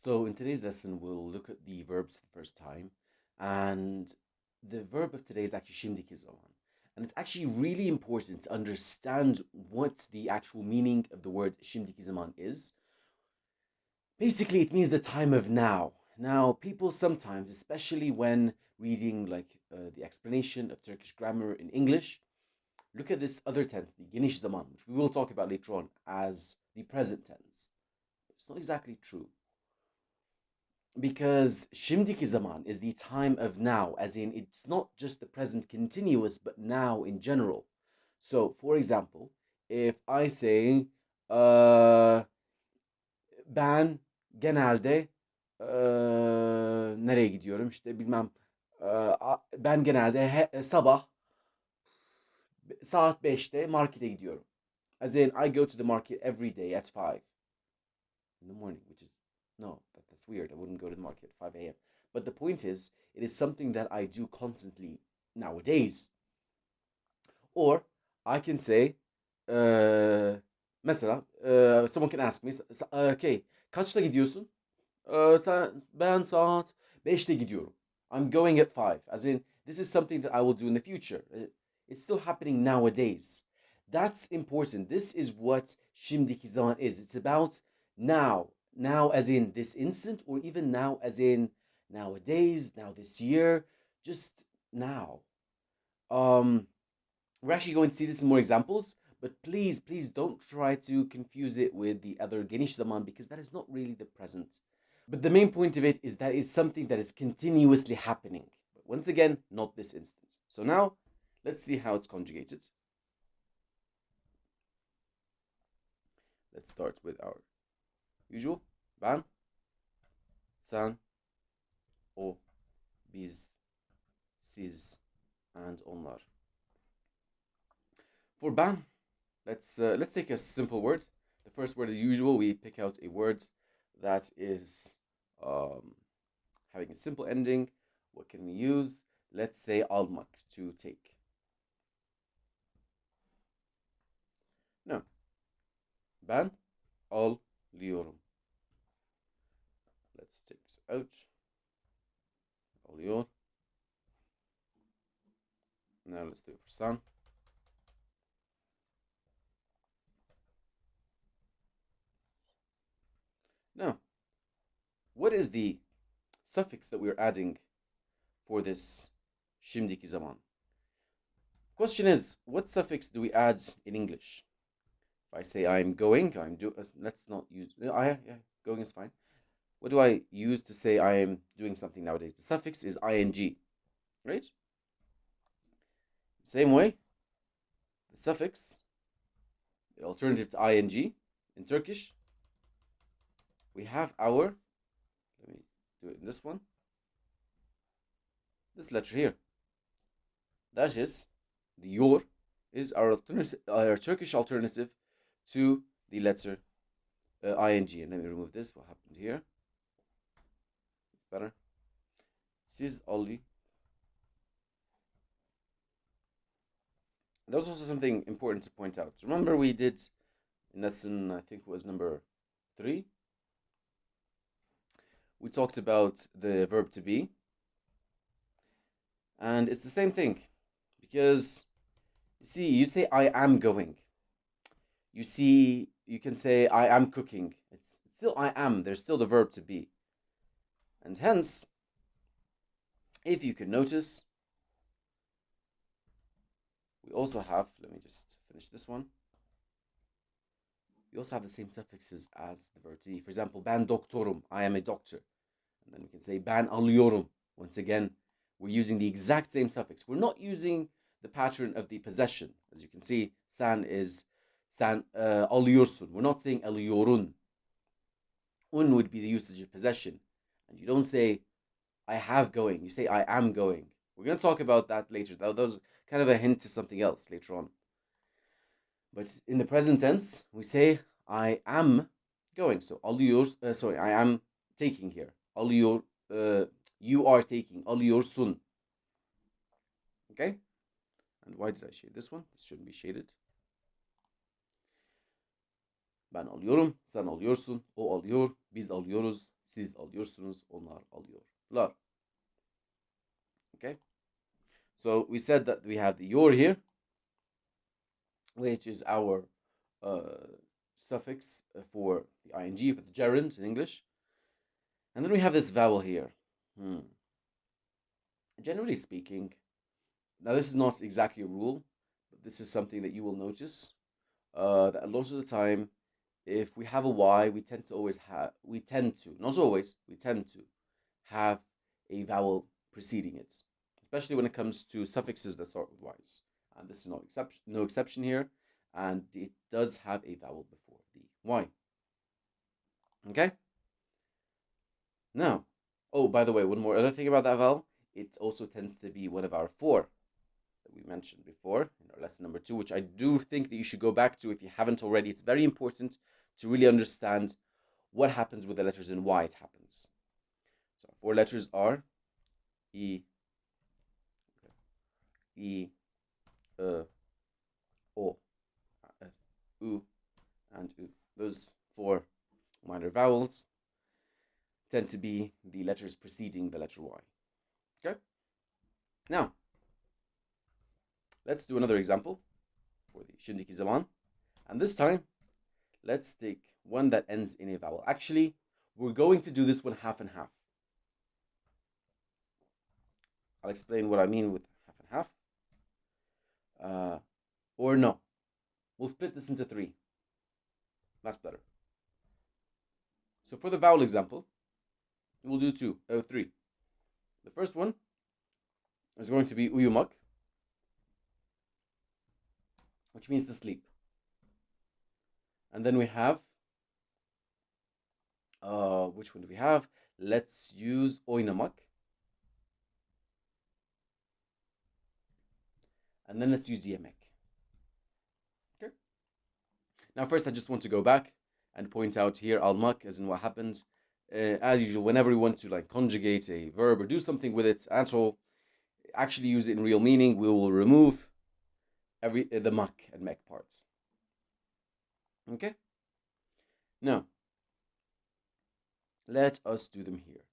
So in today's lesson, we'll look at the verbs for the first time, and the verb of today is actually şimdiki zaman. And it's actually really important to understand what the actual meaning of the word şimdiki zaman is. Basically, it means the time of now. Now, people sometimes, especially when reading the explanation of Turkish grammar in English, look at this other tense, the geniş zaman, which we will talk about later on, as the present tense. It's not exactly true. Because şimdiki zaman is the time of now, as in it's not just the present continuous, but now in general. So, for example, if I say ben genelde nereye gidiyorum işte bilmem ben genelde sabah saat 5'te markete gidiyorum. As in I go to the market every day at 5 in the morning, which is no, that's weird. I wouldn't go to the market at 5 a.m. But the point is, it is something that I do constantly nowadays. Or I can say, mesela, someone can ask me, okay, kaçta gidiyorsun? Ben saat 5'te gidiyorum. I'm going at 5. As in, this is something that I will do in the future. It's still happening nowadays. That's important. This is what şimdiki zaman is. It's about now. Now as in this instant, or even now as in nowadays, now this year, just now. We're actually going to see this in more examples, but please don't try to confuse it with the other geniş zaman, because that is not really the present. But the main point of it is that it's something that is continuously happening. But once again, not this instance. So now, let's see how it's conjugated. Let's start with our usual. Ben, sen, o, biz, siz, and onlar. For ben, let's take a simple word. The first word, as usual, we pick out a word that is having a simple ending. What can we use? Let's say almak, to take. Now, ben alıyorum. Let's take this out. Alıyor. Now let's do it for sen. Now, what is the suffix that we're adding for this şimdiki zaman? Question is, what suffix do we add in English? If I say I'm going, let's not use, going is fine. What do I use to say I am doing something nowadays? The suffix is ing, right? Same way, the suffix, the alternative to ing in Turkish, we have our, let me do it in this one, this letter here. That is, the yor is our Turkish alternative to the letter ing. And let me remove this. What happened here? It's better. Siz Ali. There's also something important to point out. Remember, we did in lesson, I think it was number 3, we talked about the verb to be. And it's the same thing. Because, you see, you say I am going. You see, you can say I am cooking. It's still I am. There's still the verb to be. And hence, if you can notice, we also have, let me just finish this one. We also have the same suffixes as the verb to be. For example, ben doktorum, I am a doctor. And then we can say ben alıyorum. Once again, we're using the exact same suffix. We're not using the pattern of the possession. As you can see, sen is sen alıyorsun. We're not saying alıyorun. Un would be the usage of possession. And you don't say I have going. You say I am going. We're going to talk about that later. That was kind of a hint to something else later on. But in the present tense, we say I am going. So alıyor, I am taking here. Alıyor, you are taking. Alıyorsun. Okay? And why did I shade this one? This shouldn't be shaded. Ben alıyorum, sen alıyorsun, o alıyor, biz alıyoruz, Siz alıyorsunuz, onlar alıyorlar. Okay? So we said that we have the your here, which is our suffix for the ing, for the gerund in English. And then we have this vowel here. Generally speaking, now this is not exactly a rule, but this is something that you will notice that a lot of the time, if we have a y, we tend to, not always, we tend to have a vowel preceding it, especially when it comes to suffixes that start with y's. And this is no exception here, and it does have a vowel before the y. Okay? Now, oh, by the way, one more other thing about that vowel, it also tends to be one of our four that we mentioned before in our lesson number 2, which I do think that you should go back to if you haven't already. It's very important to really understand what happens with the letters and why it happens. So our 4 letters are E, O, U, and U. Those 4 minor vowels tend to be the letters preceding the letter Y. Okay? Now, let's do another example for the Şimdiki zaman. And this time, let's take one that ends in a vowel. Actually, we're going to do this one half and half. I'll explain what I mean with half and half. Or no, we'll split this into 3. That's better. So for the vowel example, we'll do 3. The first one is going to be uyumak, which means to sleep. And then we have, which one do we have? Let's use oynamak. And then let's use yemek. Okay. Now first I just want to go back and point out here almak, as in what happened. As usual, whenever we want to like conjugate a verb or do something with it at all, actually use it in real meaning, we will remove the mak and mek parts. Okay? Now, let us do them here.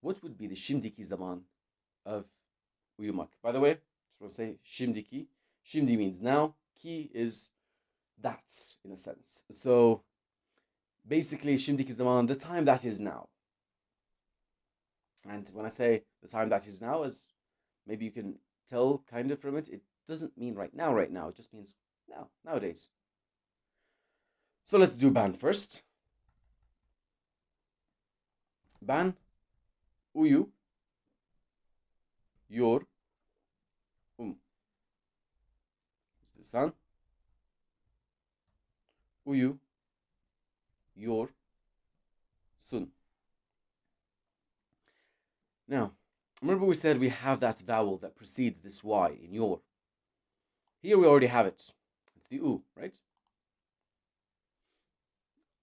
What would be the şimdiki zaman of uyumak? By the way, just want to say şimdiki. Şimdi means now. Ki is that, in a sense. So, basically, şimdiki zaman, the time that is now. And when I say the time that is now, as maybe you can tell kind of from it, it doesn't mean right now. It just means now, nowadays. So let's do ban first. Ben uyu yor sen uyu yor sun. Now, remember we said we have that vowel that precedes this y in yor. Here we already have it. It's the u, right?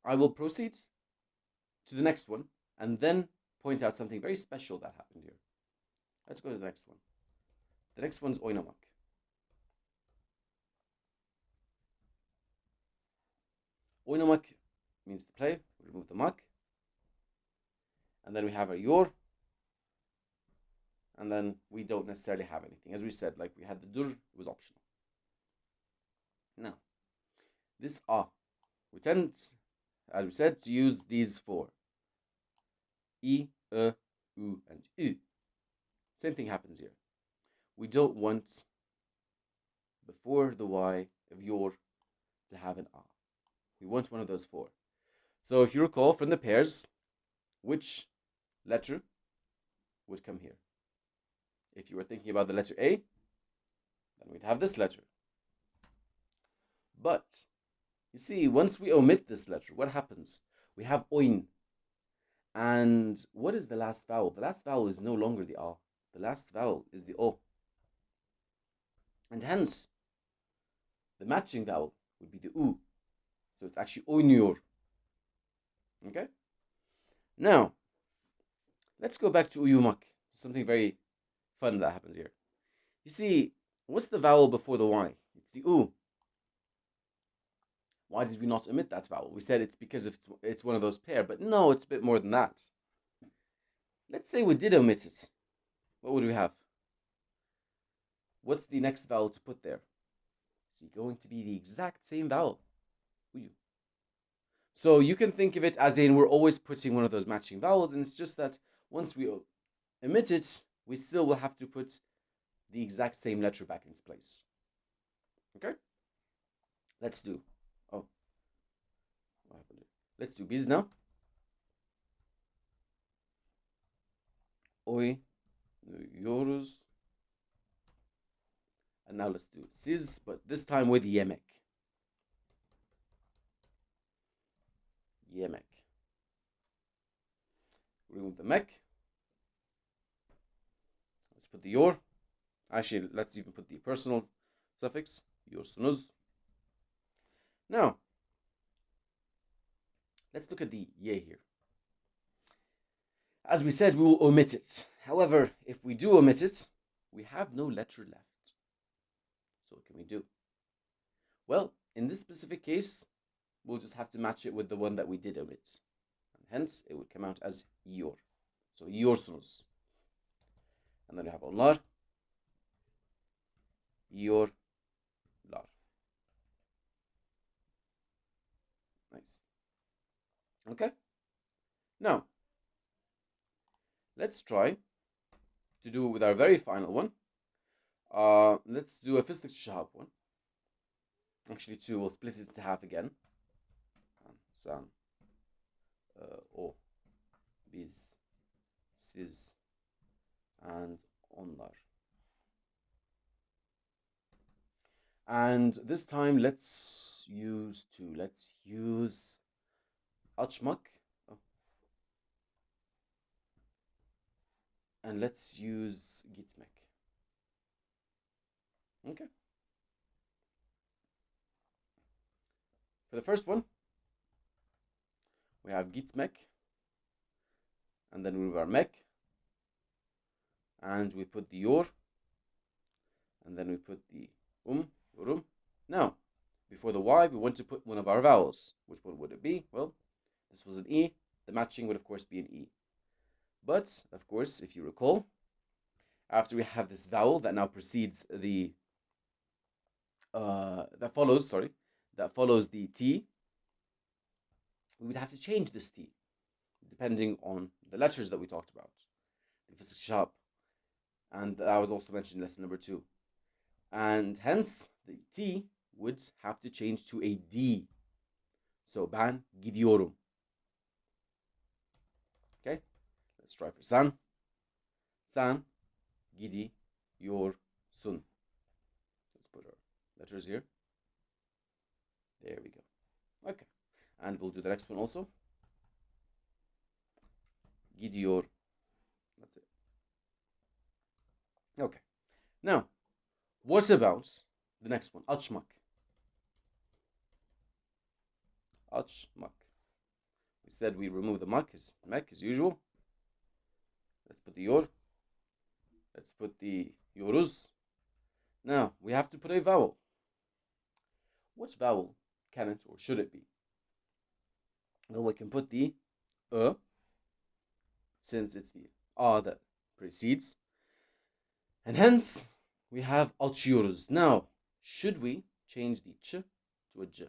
I will proceed to the next one and then point out something very special that happened here. Let's go to the next one. The next one's oynamak. Oynamak means to play. We remove the mak. And then we have a yor. And then we don't necessarily have anything. As we said, like we had the dur, it was optional. Now, this we tend, as we said, to use these 4. I, u, and u. Same thing happens here. We don't want before the y of yor to have an a. We want one of those 4. So if you recall from the pairs, which letter would come here? If you were thinking about the letter A, then we'd have this letter. But, you see, once we omit this letter, what happens? We have oin. And what is the last vowel? The last vowel is no longer the a. The last vowel is the o. And hence, the matching vowel would be the u. So it's actually oynuyor. Okay? Now, let's go back to uyumak. Something very fun that happens here. You see, what's the vowel before the y? It's the u. Why did we not omit that vowel? We said it's because it's one of those pair, but no, it's a bit more than that. Let's say we did omit it. What would we have? What's the next vowel to put there? It's going to be the exact same vowel. So you can think of it as in we're always putting one of those matching vowels, and it's just that once we omit it, we still will have to put the exact same letter back in its place. Okay? Let's do. Oh. What happened here? Let's do biz now. Oynuyoruz. And now let's do siz, but this time with yemek. Yemek. Remove the mek. Let's put the yor. Actually, let's even put the personal suffix. Yorsunuz. Now, let's look at the ye here. As we said, we will omit it. However, if we do omit it, we have no letter left. So what can we do? Well, in this specific case, we'll just have to match it with the one that we did omit. And hence, it would come out as yor. So yorsunuz. And then we have onlar. Yorlar. Nice. Okay. Now, let's try to do it with our very final one. Let's do a fistic shahab one. Actually, two. We'll split it into half again. San, o, biz, siz, and onlar. And this time, let's use two. Let's use açmak. Oh. And let's use gitmek. Okay. For the first one, we have gitmek, and then we remove our mek, and we put the yor, and then we put the yorum. Now, before the y, we want to put one of our vowels. Which one would it be? Well, this was an e. The matching would, of course, be an e. But, of course, if you recall, after we have this vowel that now precedes the that follows the t, we would have to change this t depending on the letters that we talked about. The fistic shahab, and that was also mentioned in lesson number 2. And hence the t would have to change to a d. So ben gidiyorum. Okay, let's try for san. San gidiyorsun. Let's put our letters here. There we go. Okay, and we'll do the next one also. Gidiyor. That's it. Okay. Now, what about the next one? Açmak. Açmak. We said we remove the mek as usual. Let's put the yor. Let's put the yoruz. Now, we have to put a vowel. What vowel can it or should it be? Well, we can put the since it's the that precedes. And hence, we have açıyoruz. Now, should we change the ch to a j,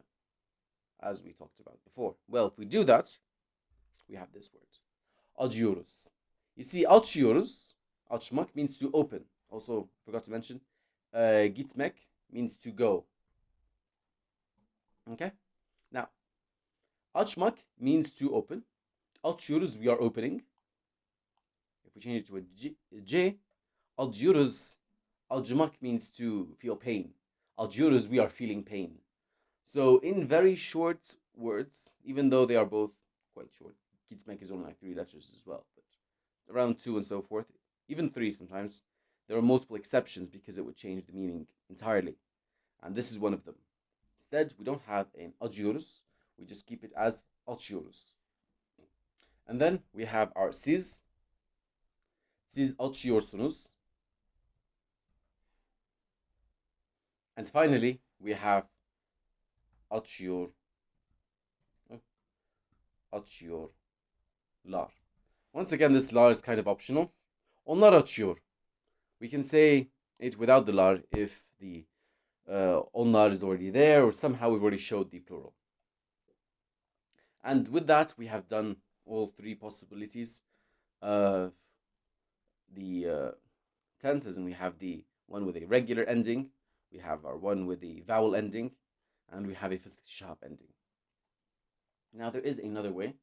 as we talked about before? Well, if we do that, we have this word, açıyoruz. You see, açıyoruz, açmak means to open. Also, forgot to mention, gitmek means to go. Okay? Now, açmak means to open. Açıyoruz, we are opening. If we change it to a j, açıyoruz, acımak means to feel pain. Acıyoruz, we are feeling pain. So in very short words, even though they are both quite short, gitmek is only like 3 letters as well, but around 2 and so forth, even 3 sometimes, there are multiple exceptions because it would change the meaning entirely. And this is one of them. Instead, we don't have an acıyoruz, we just keep it as açıyoruz. And then we have our siz. Siz açıyorsunuz. And finally, we have açıyorlar. Once again, this lar is kind of optional. Onlar açıyor. We can say it without the lar if the onlar is already there, or somehow we've already showed the plural. And with that, we have done all three possibilities of the tenses, and we have the one with a regular ending, we have our one with a vowel ending, and we have a sharp ending. Now, there is another way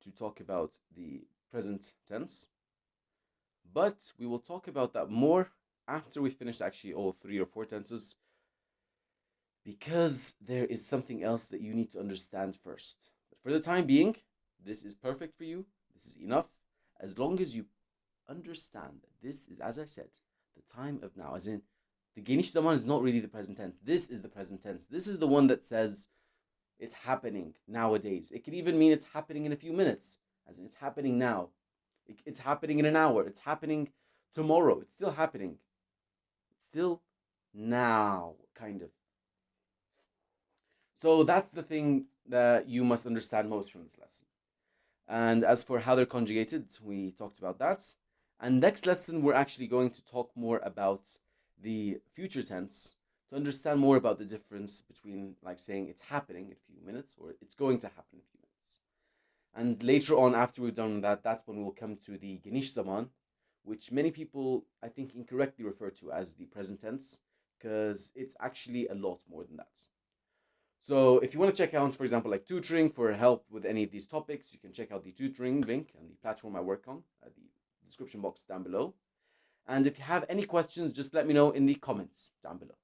to talk about the present tense, but we will talk about that more after we finish actually all 3 or 4 tenses, because there is something else that you need to understand first. But for the time being, this is perfect for you. This is enough. As long as you understand that this is, as I said, the time of now, as in the geniş zaman is not really the present tense. This is the present tense. This is the one that says it's happening nowadays. It could even mean it's happening in a few minutes, as in it's happening now. It's happening in an hour. It's happening tomorrow. It's still happening. It's still now, kind of. So that's the thing that you must understand most from this lesson. And as for how they're conjugated, we talked about that. And next lesson, we're actually going to talk more about the future tense to understand more about the difference between, like, saying it's happening in a few minutes or it's going to happen in a few minutes. And later on, after we've done that, that's when we'll come to the geniş zaman, which many people, I think, incorrectly refer to as the present tense, because it's actually a lot more than that. So if you want to check out, for example, like tutoring for help with any of these topics, you can check out the tutoring link and the platform I work on at the description box down below. And if you have any questions, just let me know in the comments down below.